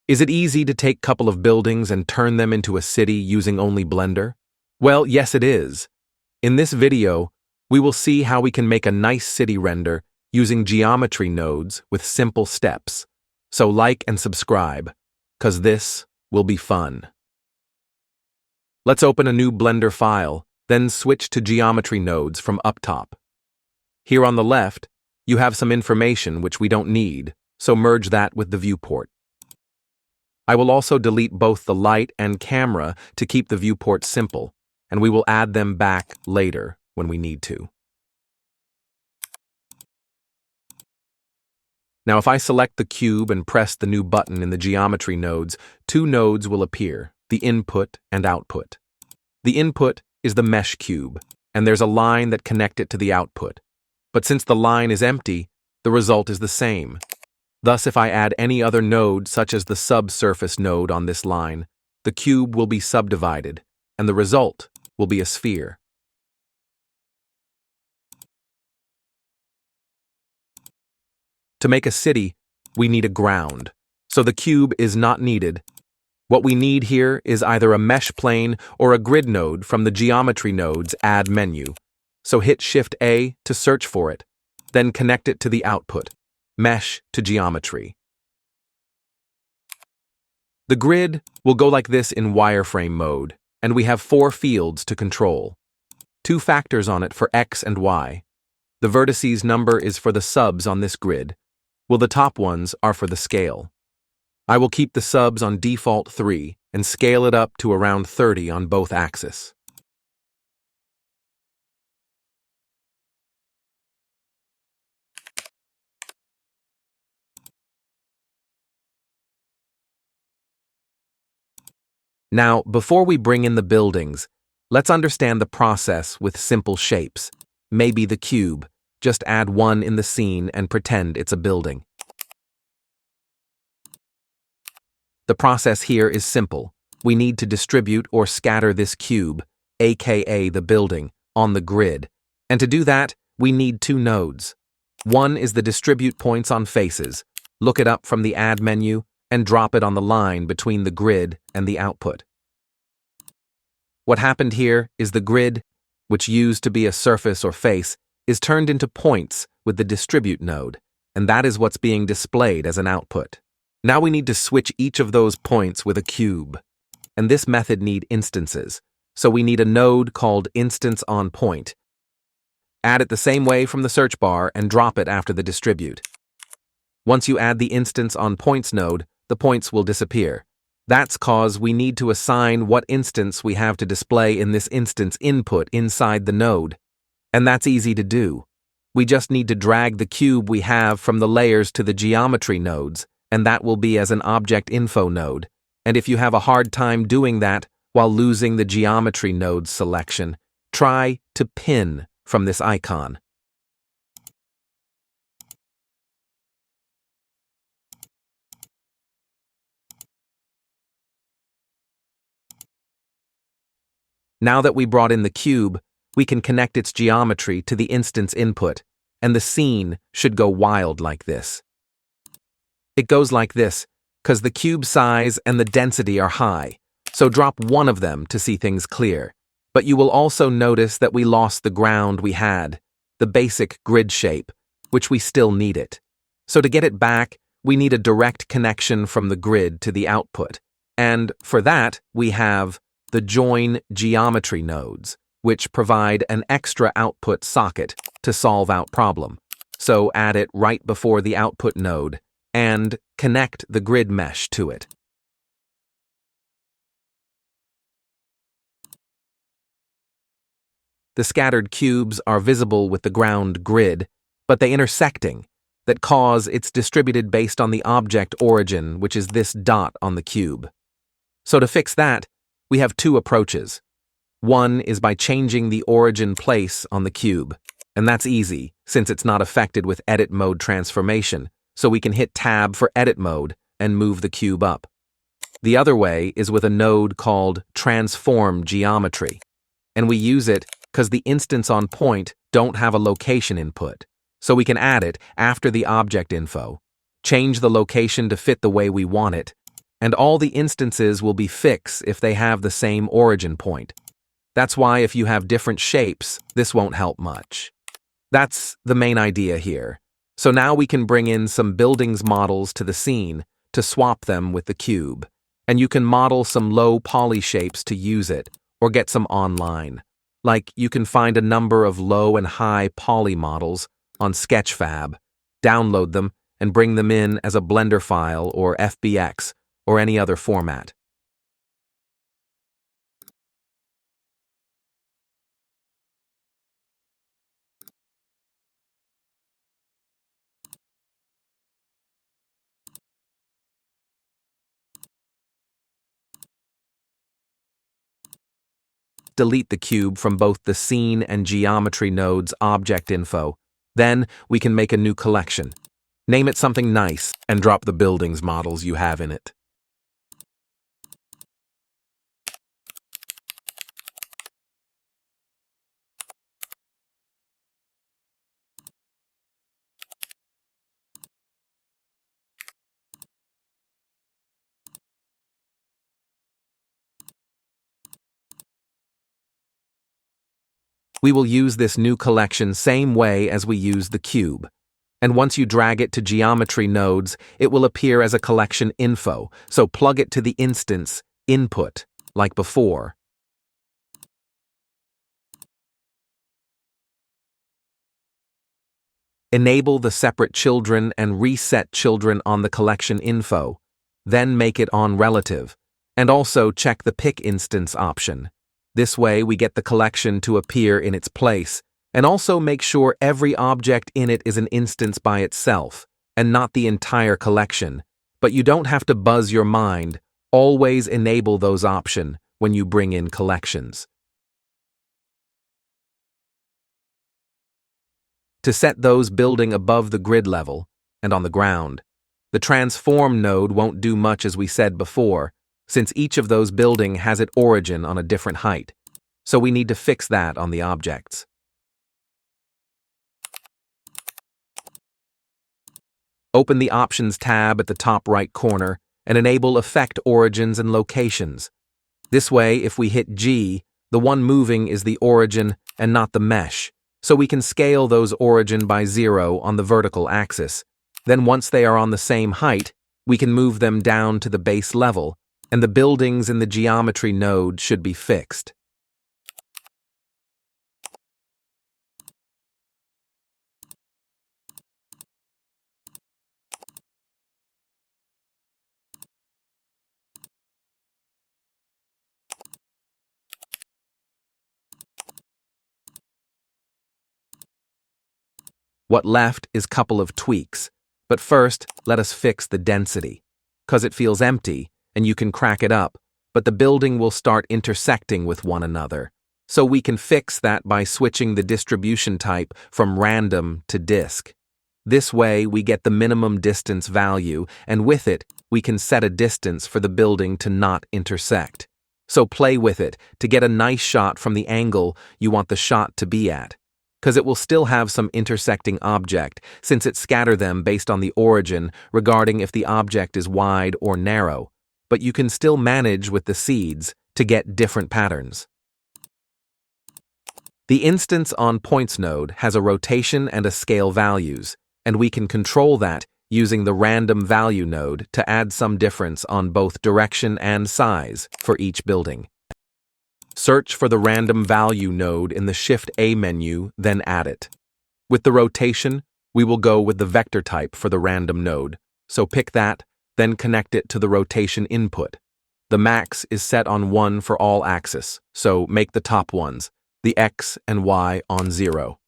Is it easy to take a couple of buildings and turn them into a city using only Blender? Well, yes it is. In this video, we will see how we can make a nice city render using geometry nodes with simple steps. So like and subscribe, 'cause this will be fun. Let's open a new Blender file, then switch to geometry nodes from up top. Here on the left, you have some information which we don't need, so merge that with the viewport. I will also delete both the light and camera to keep the viewport simple, and we will add them back later when we need to. Now if I select the cube and press the new button in the geometry nodes, two nodes will appear, the input and output. The input is the mesh cube, and there's a line that connects it to the output. But since the line is empty, the result is the same. Thus, if I add any other node, such as the subsurface node on this line, the cube will be subdivided, and the result will be a sphere. To make a city, we need a ground, so the cube is not needed. What we need here is either a mesh plane or a grid node from the geometry nodes add menu. So hit Shift-A to search for it, then connect it to the output, mesh to geometry. The grid will go like this in wireframe mode, and we have 4 fields to control. 2 factors on it for X and Y. The vertices number is for the subs on this grid, while the top ones are for the scale. I will keep the subs on default 3 and scale it up to around 30 on both axes. Now, before we bring in the buildings, let's understand the process with simple shapes. Maybe the cube. Just add one in the scene and pretend it's a building. The process here is simple. We need to distribute or scatter this cube, aka the building, on the grid. And to do that, we need 2 nodes. One is the distribute points on faces. Look it up from the add menu and drop it on the line between the grid and the output. What happened here is the grid, which used to be a surface or face, is turned into points with the distribute node, and that is what's being displayed as an output. Now we need to switch each of those points with a cube, and this method needs instances, so we need a node called instance_on_point. Add it the same way from the search bar and drop it after the distribute. Once you add the instance_on_points node, the points will disappear. That's cause we need to assign what instance we have to display in this instance input inside the node. And that's easy to do. We just need to drag the cube we have from the layers to the geometry nodes, and that will be as an object info node. And if you have a hard time doing that while losing the geometry nodes selection, try to pin from this icon. Now that we brought in the cube, we can connect its geometry to the instance input, and the scene should go wild like this. It goes like this, 'cause the cube size and the density are high, so drop one of them to see things clear. But you will also notice that we lost the ground we had, the basic grid shape, which we still need it. So to get it back, we need a direct connection from the grid to the output, and for that we have the join geometry nodes, which provide an extra output socket to solve out problem. So add it right before the output node and connect the grid mesh to it. The scattered cubes are visible with the ground grid, but they intersecting that cause it's distributed based on the object origin, which is this dot on the cube. So to fix that, we have 2 approaches. One is by changing the origin place on the cube, and that's easy since it's not affected with edit mode transformation, so we can hit tab for edit mode and move the cube up. The other way is with a node called transform geometry, and we use it because the instance_on_point don't have a location input, so we can add it after the object info, change the location to fit the way we want it, and all the instances will be fixed if they have the same origin point. That's why if you have different shapes, this won't help much. That's the main idea here. So now we can bring in some buildings models to the scene to swap them with the cube. And you can model some low poly shapes to use it, or get some online. Like you can find a number of low and high poly models on Sketchfab, download them, and bring them in as a Blender file or FBX or any other format. Delete the cube from both the scene and geometry nodes object info. Then we can make a new collection. Name it something nice and drop the buildings models you have in it. We will use this new collection same way as we use the cube. And once you drag it to geometry nodes, it will appear as a collection info, so plug it to the instance input, like before. Enable the separate children and reset children on the collection info, then make it on relative, and also check the pick instance option. This way we get the collection to appear in its place, and also make sure every object in it is an instance by itself, and not the entire collection. But you don't have to buzz your mind, always enable those options when you bring in collections. To set those building above the grid level, and on the ground, the transform node won't do much as we said before, since each of those building has its origin on a different height, so we need to fix that on the objects. Open the Options tab at the top right corner and enable Effect Origins and Locations. This way, if we hit G, the one moving is the origin and not the mesh, so we can scale those origin by 0 on the vertical axis. Then once they are on the same height, we can move them down to the base level, and the buildings in the geometry node should be fixed. What left is couple of tweaks, but first let us fix the density, 'cause it feels empty and you can crack it up, but the building will start intersecting with one another. So we can fix that by switching the distribution type from random to disk. This way we get the minimum distance value, and with it we can set a distance for the building to not intersect. So play with it to get a nice shot from the angle you want the shot to be at, because it will still have some intersecting object since it scatter them based on the origin regarding if the object is wide or narrow, but you can still manage with the seeds to get different patterns. The instance on points node has a rotation and a scale values, and we can control that using the random value node to add some difference on both direction and size for each building. Search for the random value node in the Shift A menu, then add it. With the rotation, we will go with the vector type for the random node, so pick that, then connect it to the rotation input. The max is set on 1 for all axes, so make the top ones, the X and Y on 0.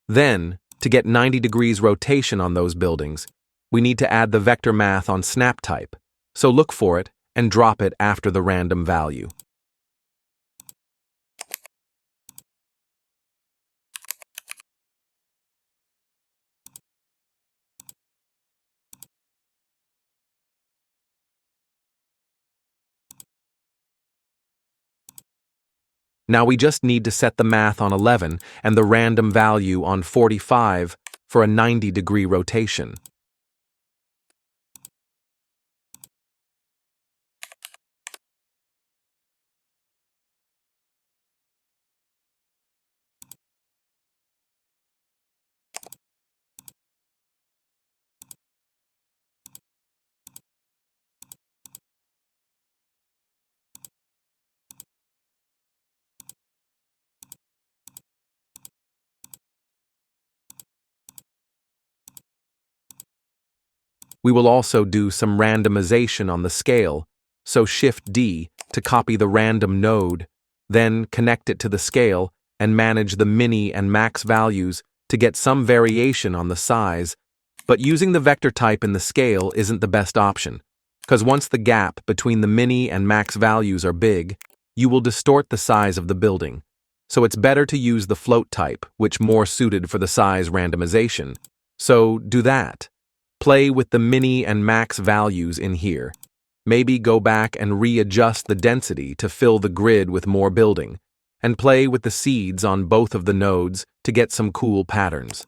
Then, to get 90 degrees rotation on those buildings, we need to add the vector math on snap type, so look for it and drop it after the random value. Now we just need to set the math on 11 and the random value on 45 for a 90-degree rotation. We will also do some randomization on the scale, so Shift D to copy the random node, then connect it to the scale and manage the mini and max values to get some variation on the size, but using the vector type in the scale isn't the best option, because once the gap between the mini and max values are big, you will distort the size of the building. So it's better to use the float type, which more suited for the size randomization. So do that. Play with the mini and max values in here. Maybe go back and readjust the density to fill the grid with more building, and play with the seeds on both of the nodes to get some cool patterns.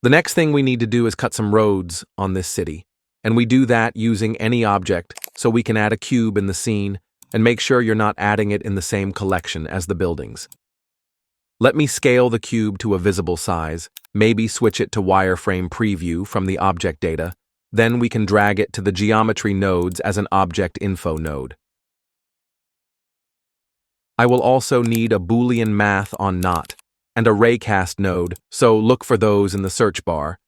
The next thing we need to do is cut some roads on this city, and we do that using any object so we can add a cube in the scene and make sure you're not adding it in the same collection as the buildings. Let me scale the cube to a visible size, maybe switch it to wireframe preview from the object data, then we can drag it to the geometry nodes as an object info node. I will also need a Boolean math on not and a raycast node, so look for those in the search bar.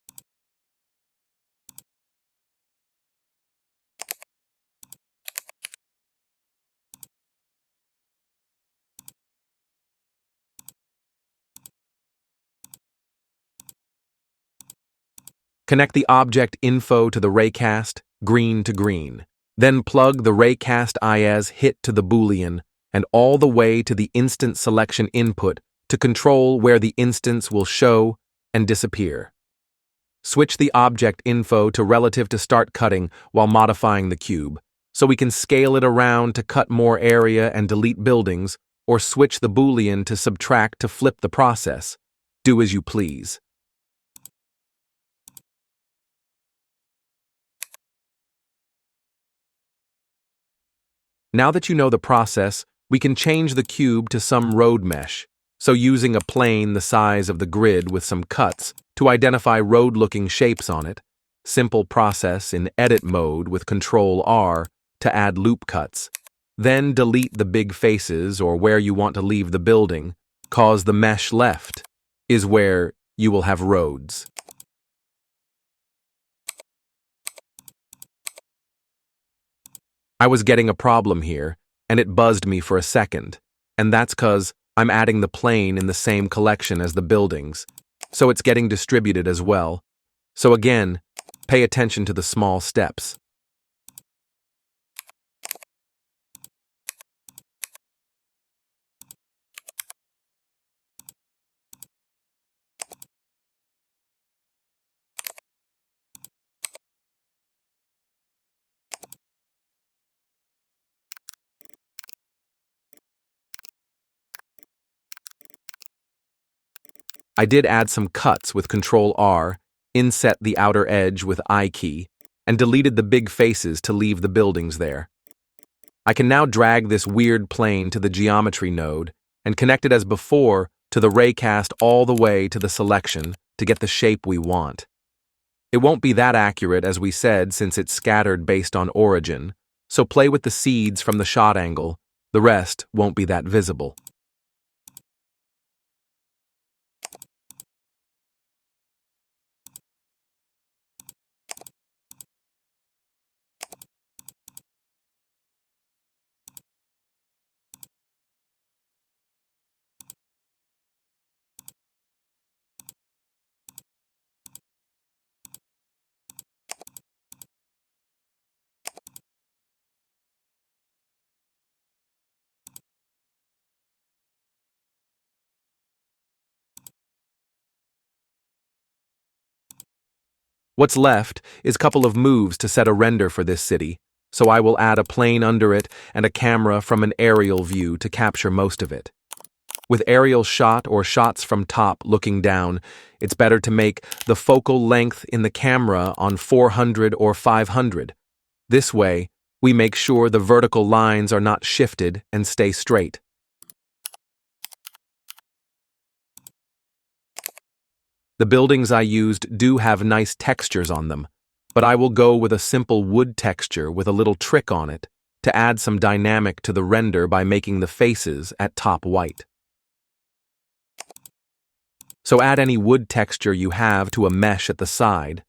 Connect the object info to the raycast, green to green. Then plug the raycast IAS hit to the Boolean and all the way to the instance selection input to control where the instance will show and disappear. Switch the object info to relative to start cutting while modifying the cube, so we can scale it around to cut more area and delete buildings, or switch the Boolean to subtract to flip the process. Do as you please. Now that you know the process, we can change the cube to some road mesh, so using a plane the size of the grid with some cuts to identify road-looking shapes on it, simple process in edit mode with Ctrl-R to add loop cuts, then delete the big faces or where you want to leave the building, cause the mesh left is where you will have roads. I was getting a problem here, and it buzzed me for a second, and that's 'cause I'm adding the plane in the same collection as the buildings, so it's getting distributed as well. So again, pay attention to the small steps. I did add some cuts with Ctrl-R, inset the outer edge with I key, and deleted the big faces to leave the buildings there. I can now drag this weird plane to the geometry node and connect it as before to the raycast all the way to the selection to get the shape we want. It won't be that accurate as we said since it's scattered based on origin, so play with the seeds from the shot angle, the rest won't be that visible. What's left is a couple of moves to set a render for this city, so I will add a plane under it and a camera from an aerial view to capture most of it. With aerial shot or shots from top looking down, it's better to make the focal length in the camera on 400 or 500. This way, we make sure the vertical lines are not shifted and stay straight. The buildings I used do have nice textures on them, but I will go with a simple wood texture with a little trick on it to add some dynamic to the render by making the faces at top white. So add any wood texture you have to a mesh at the side,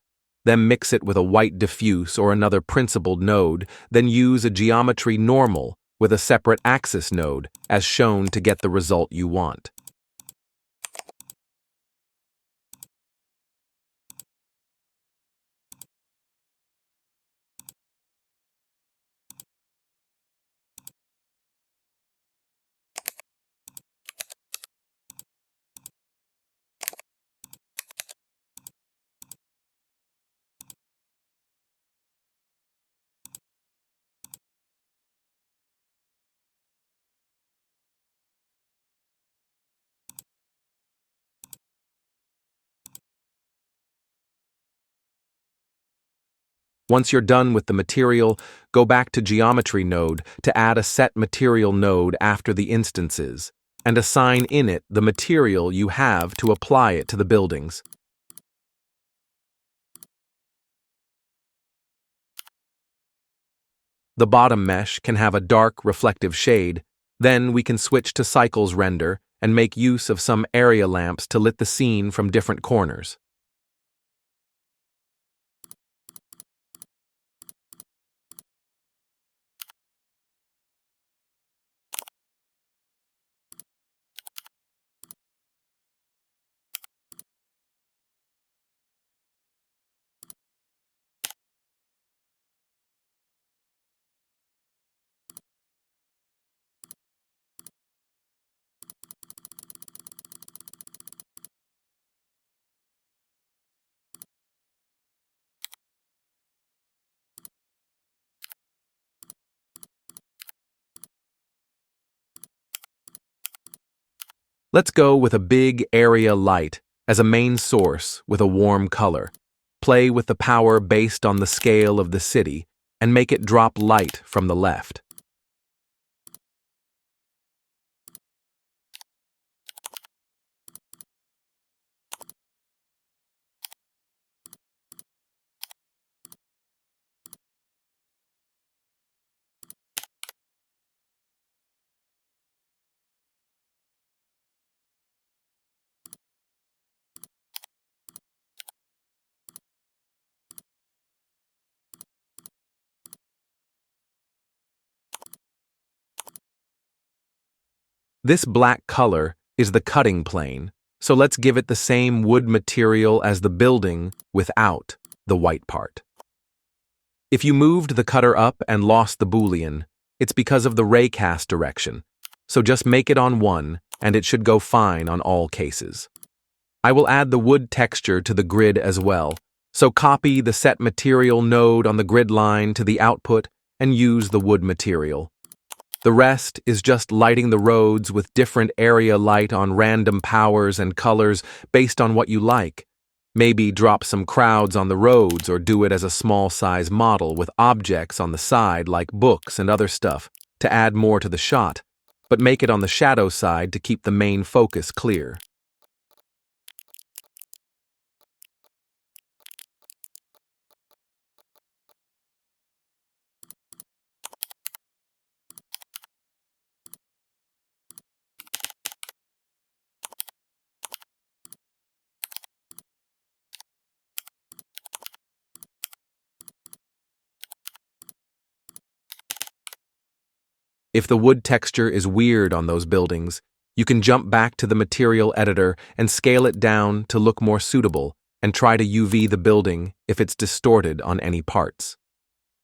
then mix it with a white diffuse or another principled node, then use a geometry normal with a separate axis node as shown to get the result you want. Once you're done with the material, go back to Geometry node to add a Set Material node after the instances, and assign in it the material you have to apply it to the buildings. The bottom mesh can have a dark reflective shade, then we can switch to Cycles Render and make use of some area lamps to lit the scene from different corners. Let's go with a big area light as a main source with a warm color. Play with the power based on the scale of the city and make it drop light from the left. This black color is the cutting plane, so let's give it the same wood material as the building without the white part. If you moved the cutter up and lost the Boolean, it's because of the raycast direction, so just make it on one and it should go fine on all cases. I will add the wood texture to the grid as well, so copy the Set Material node on the grid line to the output and use the wood material. The rest is just lighting the roads with different area light on random powers and colors based on what you like. Maybe drop some crowds on the roads or do it as a small size model with objects on the side like books and other stuff to add more to the shot, but make it on the shadow side to keep the main focus clear. If the wood texture is weird on those buildings, you can jump back to the material editor and scale it down to look more suitable and try to UV the building if it's distorted on any parts.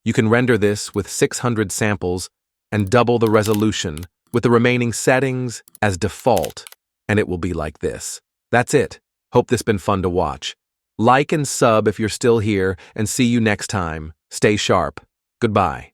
You can render this with 600 samples and double the resolution with the remaining settings as default, and it will be like this. That's it. Hope this been fun to watch. Like and sub if you're still here, and see you next time. Stay sharp. Goodbye.